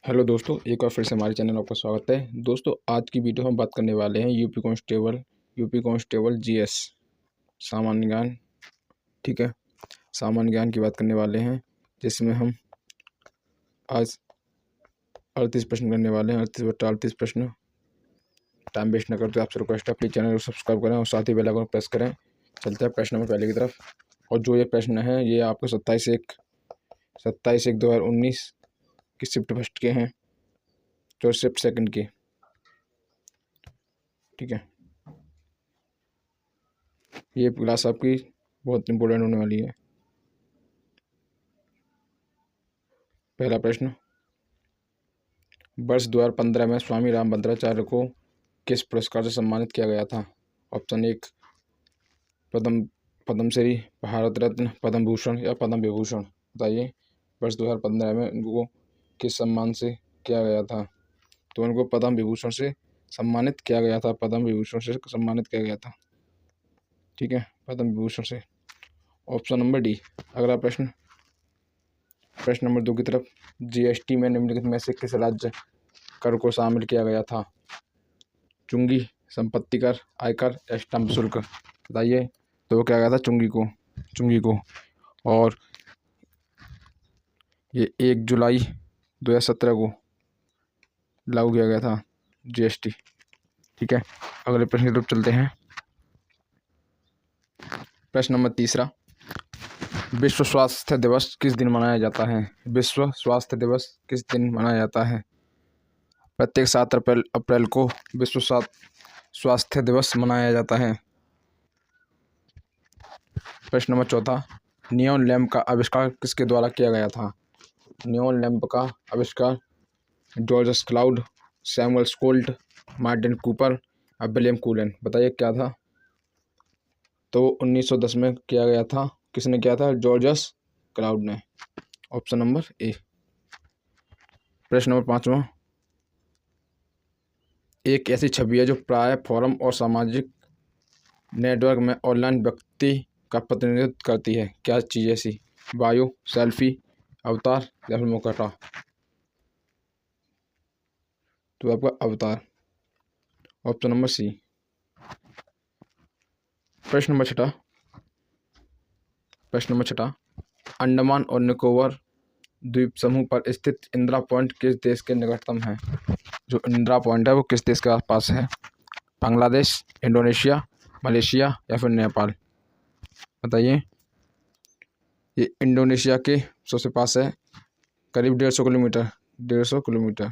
Hello दोस्तों, एक बार फिर से हमारे चैनल में आपका स्वागत है। दोस्तों, आज की वीडियो हम बात करने वाले हैं यूपी कांस्टेबल जीएस सामान्य ज्ञान। ठीक है, सामान्य ज्ञान की बात करने वाले हैं, जिसमें हम आज 38 प्रश्न करने वाले हैं। 38 प्रश्न। टाइम वेस्ट न करते आपसे रिक्वेस्ट है, प्लीज़ चैनल को सब्सक्राइब करें और साथ ही बेल आइकन प्रेस करें। चलते हैं प्रश्न नंबर पहले की तरफ। और जो ये प्रश्न है ये आपको 27/1/2019 की शिफ्ट फर्स्ट के हैं, जो शिफ्ट सेकंड के। ठीक है, ये क्लास आपकी बहुत इंपॉर्टेंट होने वाली है। पहला प्रश्न, वर्ष 2015 में स्वामी रामभद्राचार्य को किस पुरस्कार से सम्मानित किया गया था? ऑप्शन 1 पद्मश्री, भारत रत्न, पद्म भूषण या पद्म विभूषण। बताइए, वर्ष 2015 में उनको किस सम्मान से किया गया था? तो उनको पद्म विभूषण से सम्मानित किया गया था। पद्म विभूषण से सम्मानित किया गया था। ठीक है, पद्म विभूषण से। Option number D. अगला प्रश्न नंबर 2 की तरफ, जीएसटी में निम्नलिखित में से किस राज्य कर को शामिल किया गया था? चुंगी, संपत्ति कर, आयकर या स्टैंप शुल्क। बताइए, तो वो क्या गया था? चुंगी को। और ये 1 जुलाई 2017 को लागू किया गया था जीएसटी। ठीक है, अगले प्रश्न की तरफ चलते हैं। प्रश्न नंबर 3, विश्व स्वास्थ्य दिवस किस दिन मनाया जाता है? विश्व स्वास्थ्य दिवस किस दिन मनाया जाता है? प्रत्येक 7 अप्रैल को विश्व स्वास्थ्य दिवस मनाया जाता है। प्रश्न नंबर 4, नियॉन लैंप का आविष्कार किसके द्वारा किया गया था? नियॉन लैंप का आविष्कार George Claude, Samuel Scholt, Martin Cooper और विलियम कूलन। बताइए क्या था? तो 1910 में किया गया था। किसने किया था? जॉर्ज क्लाउड ने। Option number A. प्रश्न नंबर 5, एक ऐसी छवि है जो प्राय फोरम और सामाजिक नेटवर्क में ऑनलाइन व्यक्ति का प्रतिनिधित्व करती है। क्या चीज़ ऐसी? बायो, सेल्फी, अवतार या फिर मुखौटा? तो आपका अवतार। Option number C. प्रश्न नंबर 6, अंडमान और निकोबार द्वीप समूह पर स्थित इंदिरा पॉइंट किस देश के निकटतम है? जो इंदिरा पॉइंट है वो किस देश के आसपास है? बांग्लादेश, इंडोनेशिया, मलेशिया या फिर नेपाल? बताइए, ये इंडोनेशिया के सबसे पास है, करीब 150 किलोमीटर। 150 किलोमीटर।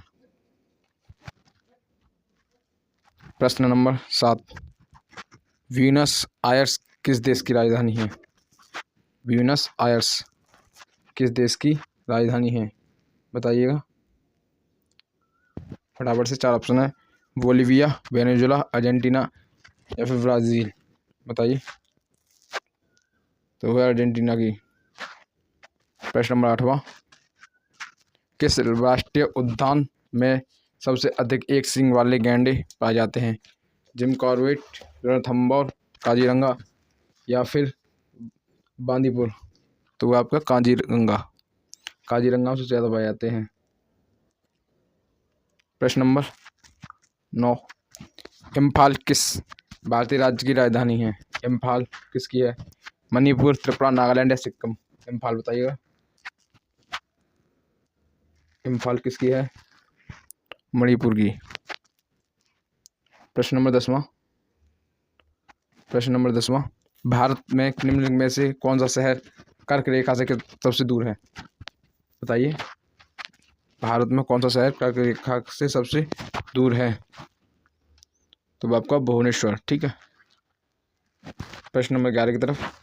प्रश्न नंबर 7, ब्यूनस आयर्स किस देश की राजधानी है? ब्यूनस आयर्स किस देश की राजधानी है? बताइएगा फटाफट से। 4 ऑप्शन है, बोलिविया, वेनेजुला, अर्जेंटीना या फिर ब्राज़ील। बताइए, तो वह अर्जेंटीना की। प्रश्न नंबर 8, किस राष्ट्रीय उद्यान में सबसे अधिक एक सींग वाले गैंडे पाए जाते हैं? जिम कॉर्बेट, रणथंभौर, काजीरंगा या फिर बांदीपुर? तो वो आपका काजीरंगा में सबसे ज़्यादा पाए जाते हैं। प्रश्न नंबर 9, इम्फाल किस भारतीय राज्य की राजधानी है? इम्फाल किसकी है? मणिपुर, त्रिपुरा, नागालैंड या सिक्किम? इम्फाल बताइएगा, इम्फाल किसकी है? मणिपुर की। प्रश्न नंबर 10वां, भारत में निम्नलिखित में से कौन सा शहर कर्क रेखा से सबसे दूर है? बताइए, भारत में कौन सा शहर कर्क रेखा से सबसे दूर है? तो आपका भुवनेश्वर। ठीक है। प्रश्न नंबर 11 की तरफ,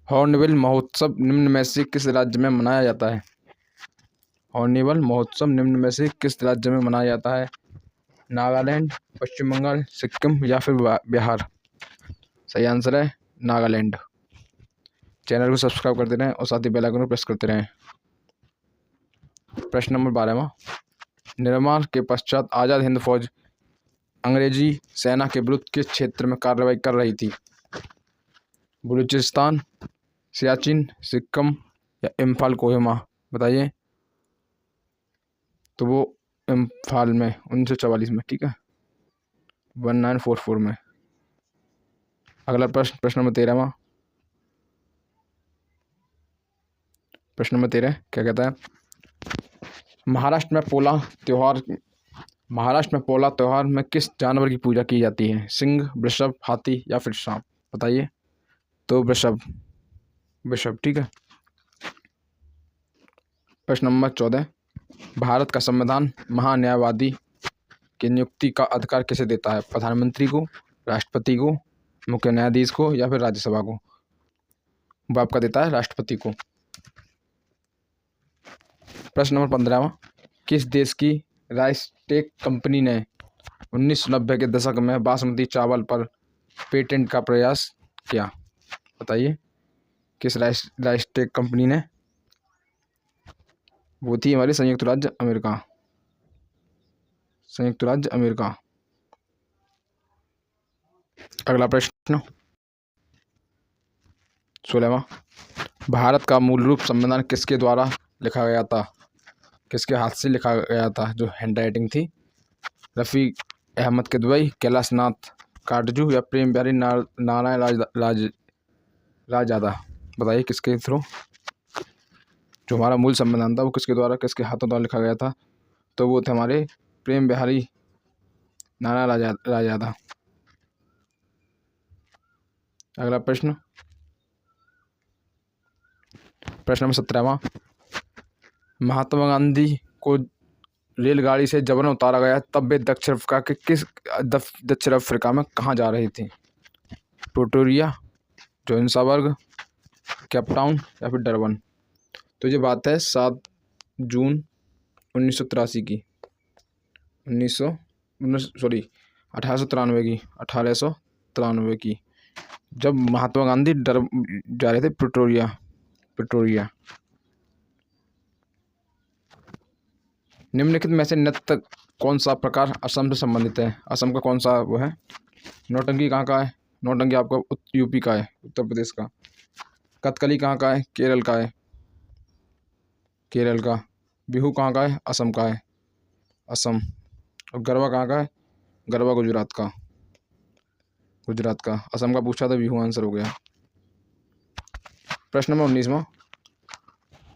हॉर्नबिल महोत्सव निम्न में से किस राज्य में मनाया जाता है? हॉर्नबिल महोत्सव निम्न में से किस राज्य में मनाया जाता है? नागालैंड, पश्चिम बंगाल, सिक्किम या फिर बिहार? सही आंसर है नागालैंड। चैनल को सब्सक्राइब करते रहें और साथ ही बेल आइकन को प्रेस करते रहें। प्रश्न नंबर 12, निर्माण के पश्चात आज़ाद हिंद फौज अंग्रेजी सेना के विरुद्ध किस क्षेत्र में कार्रवाई कर रही थी? बलूचिस्तान, सियाचिन, सिक्किम या इम्फाल कोहिमा? बताइए, तो वो इम्फाल में 1944 में, ठीक है, 1944 में। अगला प्रश्न, प्रश्न नंबर 13वां। प्रश्न नंबर 13 क्या कहता है? महाराष्ट्र में पोला त्योहार में किस जानवर की पूजा की जाती है? सिंह, वृषभ, हाथी या फिर सांप? बताइए। तो वृषभ, ठीक है। प्रश्न नंबर 14, भारत का संविधान महान्यायवादी की नियुक्ति का अधिकार किसे देता है? प्रधानमंत्री को, राष्ट्रपति को, मुख्य न्यायाधीश को या फिर राज्यसभा को? वो आपका देता है राष्ट्रपति को। प्रश्न नंबर 15वां, किस देश की राइसटेक कंपनी ने 1990 के दशक में बासमती चावल पर पेटेंट का प्रयास किया? बताइए। किस राइसटेक कंपनी ने? वो थी हमारी संयुक्त राज्य अमेरिका। अगला प्रश्न 16वां, भारत का मूल रूप संविधान किसके द्वारा लिखा गया था? किसके हाथ से लिखा गया था? जो हैंड राइटिंग थी, रफ़ी अहमद किदवई, कैलाश नाथ काटजू या प्रेम बिहारी नारायण राजदादा? बताइए किसके थ्रू जो हमारा मूल संविधान था वो किसके द्वारा, किसके हाथों द्वारा लिखा गया था? तो वो थे हमारे प्रेम बिहारी नारायण राजदादा। अगला प्रश्न, प्रश्न नंबर 17वां, महात्मा गांधी को रेलगाड़ी से जबरन उतारा गया तब वे दक्षिण अफ्रीका में कहाँ जा रहे थे? प्रिटोरिया, जोहान्सबर्ग, केप टाउन या फिर डरबन? तो ये बात है 7 जून 1983 की, 1893 की, जब महात्मा गांधी जा रहे थे प्रिटोरिया। निम्नलिखित में से नृत्य कौन सा प्रकार असम से संबंधित है? असम का कौन सा वो है? नौटंकी कहाँ का है? नौटंकी आपका यूपी का है, उत्तर प्रदेश का। कथकली कहाँ का है? केरल का है, केरल का। बिहू कहाँ का है? असम का है, असम। और गरबा कहाँ का है? गरबा गुजरात का, असम का पूछा था, बिहू आंसर हो गया। प्रश्न नंबर 19वां,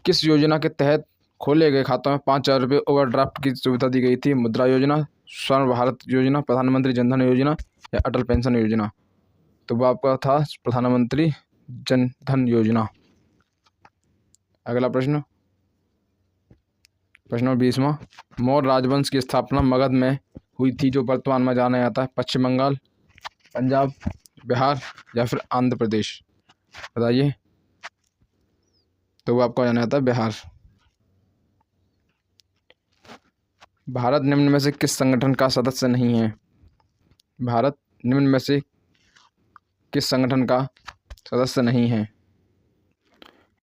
किस योजना के तहत खोले गए खातों में 5,000 रुपये ओवरड्राफ्ट की सुविधा दी गई थी? मुद्रा योजना, स्वर्ण भारत योजना, प्रधानमंत्री जन धन योजना या अटल पेंशन योजना? तो वो आपका था प्रधानमंत्री जन धन योजना। अगला प्रश्न, प्रश्न नंबर 20वां, मौर्य राजवंश की स्थापना मगध में हुई थी जो वर्तमान में जाना जाता है? पश्चिम बंगाल, पंजाब, बिहार या फिर आंध्र प्रदेश? बताइए। तो वो आपको जाना जाता है बिहार। भारत निम्न में से किस संगठन का सदस्य नहीं है? भारत निम्न में से किस संगठन का सदस्य नहीं है?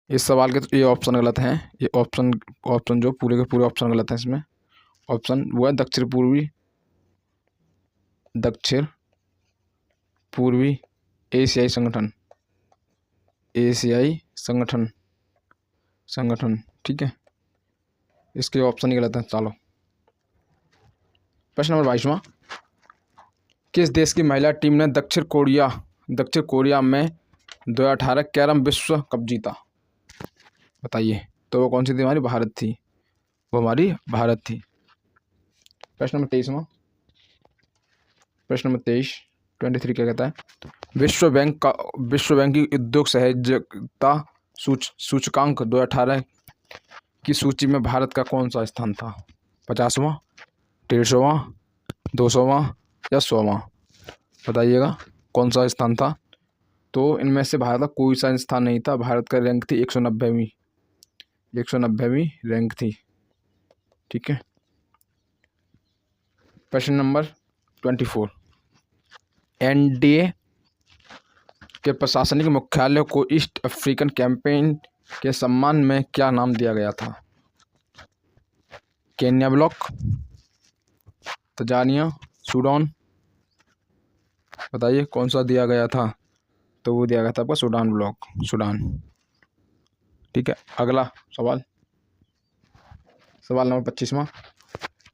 इस सवाल के तो ये ऑप्शन गलत हैं। ये ऑप्शन जो पूरे के पूरे ऑप्शन गलत हैं। इसमें ऑप्शन वो है दक्षिण पूर्वी एशियाई संगठन, ठीक है। इसके ऑप्शन ही गलत हैं। चलो प्रश्न नंबर 22वां, किस देश की महिला टीम ने दक्षिण कोरिया में 2018 कैरम विश्व कप जीता? बताइए। तो वो कौन सी थी? हमारी भारत थी, वो हमारी भारत थी। प्रश्न नंबर 23वां, प्रश्न नंबर 23 क्या कहता है? विश्व बैंक की उद्योग सहजता सूचकांक 2018 की सूची में भारत का कौन सा स्थान था? 50वां, 150वां, 200वां या 100वां? बताइएगा कौन सा स्थान था। तो इनमें से भारत का कोई सा स्थान नहीं था। भारत का रैंक थी 190वीं रैंक थी, ठीक है। प्रश्न नंबर 24, एनडीए के प्रशासनिक मुख्यालय को ईस्ट अफ्रीकन कैंपेन के सम्मान में क्या नाम दिया गया था? Kenya block, Tanzania, Sudan? बताइए कौन सा दिया गया था। तो वो दिया गया था आपका सूडान, ठीक है। अगला सवाल नंबर 25वां,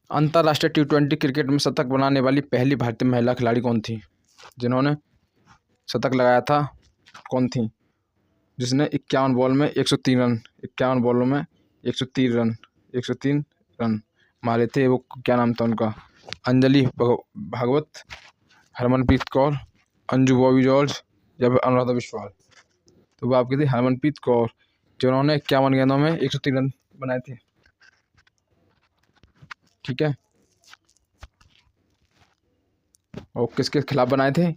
अंतर्राष्ट्रीय T20 क्रिकेट में शतक बनाने वाली पहली भारतीय महिला खिलाड़ी कौन थी? जिन्होंने शतक लगाया था कौन थी? जिसने 51 बॉल में 103 रन 51 बॉलों में 103 रन मारे थे। वो क्या नाम था उनका? अंजलि भागवत, हरमनप्रीत कौर, अंजू बॉबी जॉर्ज या फिर अनुराधा विश्वास? तो वो आपकी थी हरमनप्रीत कौर, जिन्होंने 51 गेंदों में 103 रन बनाए थे। ठीक है, और किसके खिलाफ बनाए थे?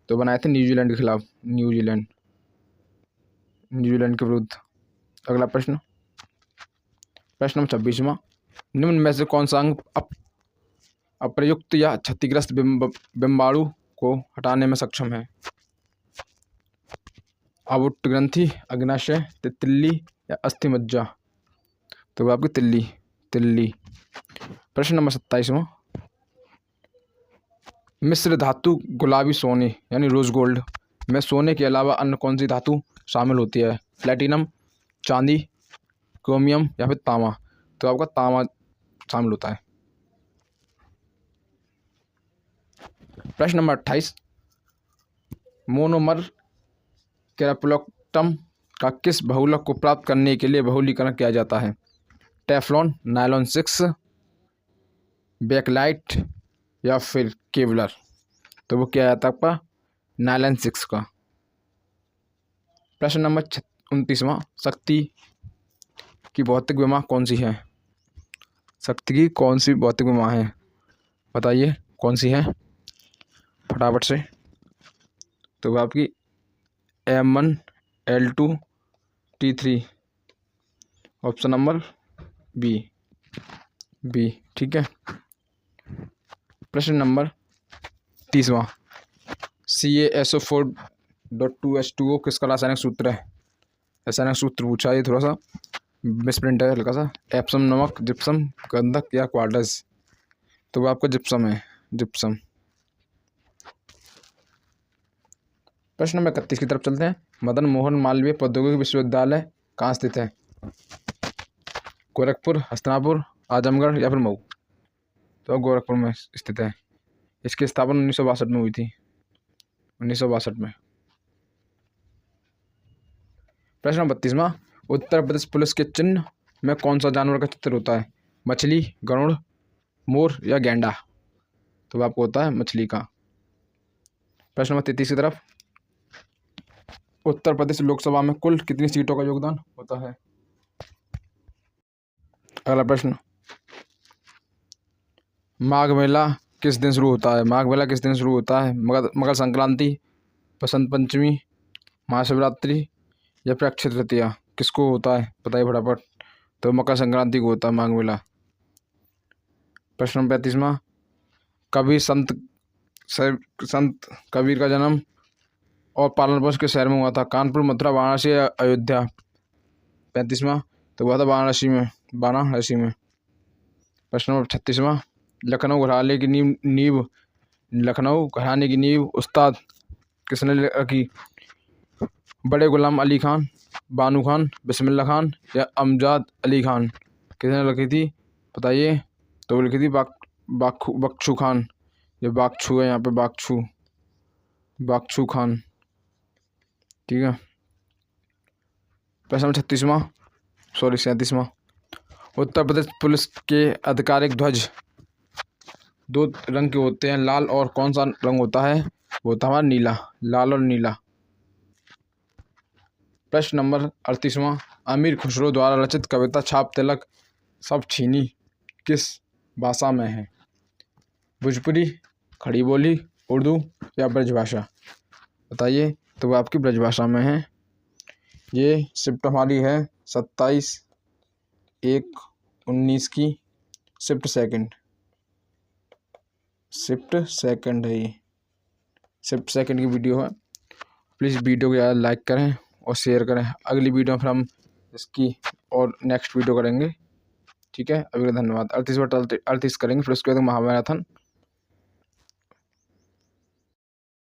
तो बनाए थे न्यूजीलैंड के खिलाफ, न्यूजीलैंड के विरुद्ध। अगला प्रश्न नंबर 26वां, निम्न में से कौन सा अंग अप्रयुक्त या क्षतिग्रस्त बिंबाणु को हटाने में सक्षम है? आबुट ग्रंथि, अग्नाशय, तिल्ली या अस्थि मज्जा? तो आपकी तिल्ली। प्रश्न नंबर 27वां, मिश्र धातु गुलाबी सोने यानी रोज गोल्ड में सोने के अलावा अन्य कौन सी धातु शामिल होती है? प्लेटिनम, चांदी, क्रोमियम या फिर तांबा? तो आपका तांबा शामिल होता है। प्रश्न नंबर 28, मोनोमर कैल्कुलम का किस बहुलक को प्राप्त करने के लिए बहुलीकरण किया जाता है? टेफ्लॉन, नायलॉन 6, बैकलाइट या फिर केवलर? तो वो क्या आता है आपका? नायलॉन 6 का। प्रश्न नंबर 29वां, शक्ति की भौतिक विमा कौन सी है? शक्ति की कौन सी भौतिक विमा है? बताइए कौन सी है फटाफट से। तो वो आपकी M1 L2 T3, option number B. ठीक है। प्रश्न नंबर 30वां, CaSO4.2H2O किसका रासायनिक सूत्र है? रासायनिक सूत्र पूछा, ये थोड़ा सा मिसप्रिंट है हल्का सा। एप्सम नमक, जिप्सम, गंधक या क्वार्टज? तो वो आपका जिप्सम है, जिप्सम। प्रश्न नंबर 31 की तरफ चलते हैं। मदन मोहन मालवीय प्रौद्योगिकी विश्वविद्यालय कहाँ स्थित है? गोरखपुर, हस्तिनापुर, आजमगढ़ या फिर मऊ? तो गोरखपुर में स्थित है। इसकी स्थापना 1962 में हुई थी, 1962 में। प्रश्न नंबर 32वां, उत्तर प्रदेश पुलिस के चिन्ह में कौन सा जानवर का चित्र होता है? मछली, गरुड़, मोर या गैंडा? तो आपको होता है मछली का। प्रश्न नंबर 33 की तरफ, उत्तर प्रदेश लोकसभा में कुल कितनी सीटों का योगदान होता है? अगला प्रश्न, माघ मेला किस दिन शुरू होता है? माघ मेला किस दिन शुरू होता है? मकर संक्रांति, बसंत पंचमी, महाशिवरात्रि या फिर अक्षय तृतीया? किसको होता है बताइए फटाफट। तो मकर संक्रांति को होता है माघ मेला। प्रश्न नंबर 35वां, कबीर संत कबीर का जन्म और पालन पोषण किस शहर में हुआ था? कानपुर, मथुरा, वाराणसी या अयोध्या? 35वां, तो हुआ था वाराणसी में। प्रश्न नंबर 36वां, लखनऊ घराने की नींव उस्ताद किसने रखी? बड़े गुलाम अली खान, बानू खान, बिस्मिल्लाह खान या अमजाद अली खान? किसने रखी थी बताइए। तो लिखी थी बख्शू खान। ये बागछू है यहाँ पे, बागछू खान। ठीक है। प्रश्न 37वां, उत्तर प्रदेश पुलिस के आधिकारिक ध्वज 2 रंग के होते हैं, लाल और कौन सा रंग होता है? वो होता है हमारा नीला, लाल और नीला। प्रश्न नंबर 38वां, अमीर खुसरो द्वारा रचित कविता छाप तिलक सब छीनी किस भाषा में है? भोजपुरी, खड़ी बोली, उर्दू या ब्रजभाषा? बताइए। तो वो आपकी ब्रजभाषा में है। ये शिफ्ट हमारी है 27/1/19 की, शिफ्ट सेकंड है। ये शिफ्ट सेकंड की वीडियो है। प्लीज़ वीडियो को ज़्यादा लाइक करें और शेयर करें। अगली वीडियो में फिर हम इसकी और नेक्स्ट वीडियो करेंगे। ठीक है, अभी धन्यवाद। 38 करेंगे, फिर उसके बाद महामैराथन